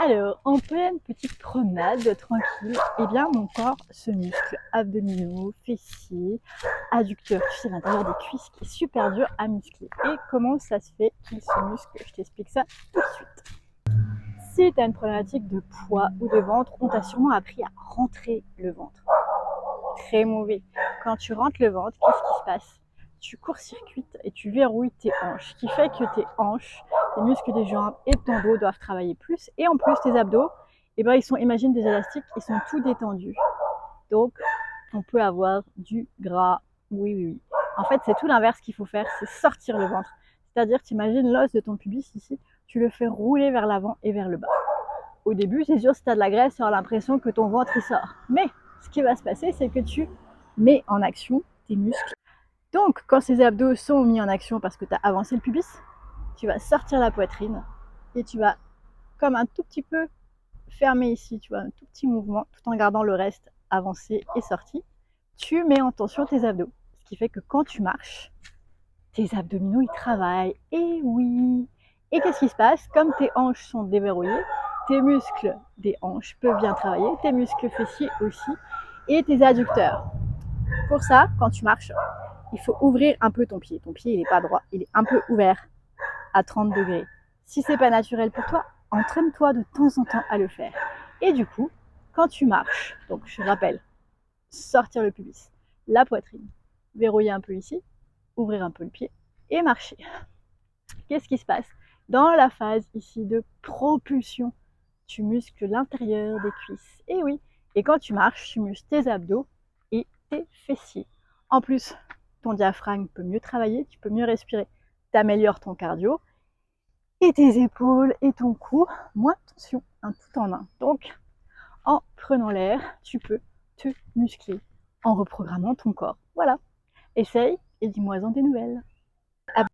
Alors, en pleine petite promenade tranquille, eh bien mon corps se muscle, abdominaux, fessiers, adducteurs, tu sais, l'intérieur des cuisses qui est super dur à muscler. Et comment ça se fait qu'il se muscle? Je t'explique ça tout de suite. Si tu as une problématique de poids ou de ventre, on t'a sûrement appris à rentrer le ventre. Très mauvais. Quand tu rentres le ventre, qu'est-ce qui se passe? Tu court-circuites et tu verrouilles tes hanches, ce qui fait que tes hanches, les muscles des jambes et de ton dos doivent travailler plus. Et en plus, tes abdos, eh ben, ils sont, imagine des élastiques, ils sont tout détendus. Donc, on peut avoir du gras. Oui, oui, oui. En fait, c'est tout l'inverse qu'il faut faire, c'est sortir le ventre. C'est-à-dire, tu imagines l'os de ton pubis ici, tu le fais rouler vers l'avant et vers le bas. Au début, c'est sûr, si tu as de la graisse, tu auras l'impression que ton ventre il sort. Mais ce qui va se passer, c'est que tu mets en action tes muscles. Donc, quand ces abdos sont mis en action parce que tu as avancé le pubis, tu vas sortir la poitrine et tu vas, comme un tout petit peu fermer ici, tu vois, un tout petit mouvement, tout en gardant le reste avancé et sorti. Tu mets en tension tes abdos. Ce qui fait que quand tu marches, tes abdominaux, ils travaillent. Et oui. Et qu'est-ce qui se passe? Comme tes hanches sont déverrouillées, tes muscles des hanches peuvent bien travailler, tes muscles fessiers aussi, et tes adducteurs. Pour ça, quand tu marches, il faut ouvrir un peu ton pied. Ton pied, il n'est pas droit, il est un peu ouvert à 30 degrés. Si c'est pas naturel pour toi, entraîne-toi de temps en temps à le faire. Et du coup, quand tu marches, donc je rappelle, sortir le pubis, la poitrine, verrouiller un peu ici, ouvrir un peu le pied et marcher. Qu'est-ce qui se passe? Dans la phase ici de propulsion, tu muscles l'intérieur des cuisses. Et oui, et quand tu marches, tu muscles tes abdos et tes fessiers. En plus, ton diaphragme peut mieux travailler, tu peux mieux respirer, tu améliores ton cardio et tes épaules et ton cou, moins de tension, un tout en un. Donc, en prenant l'air, tu peux te muscler en reprogrammant ton corps. Voilà, essaye et dis-moi en des nouvelles.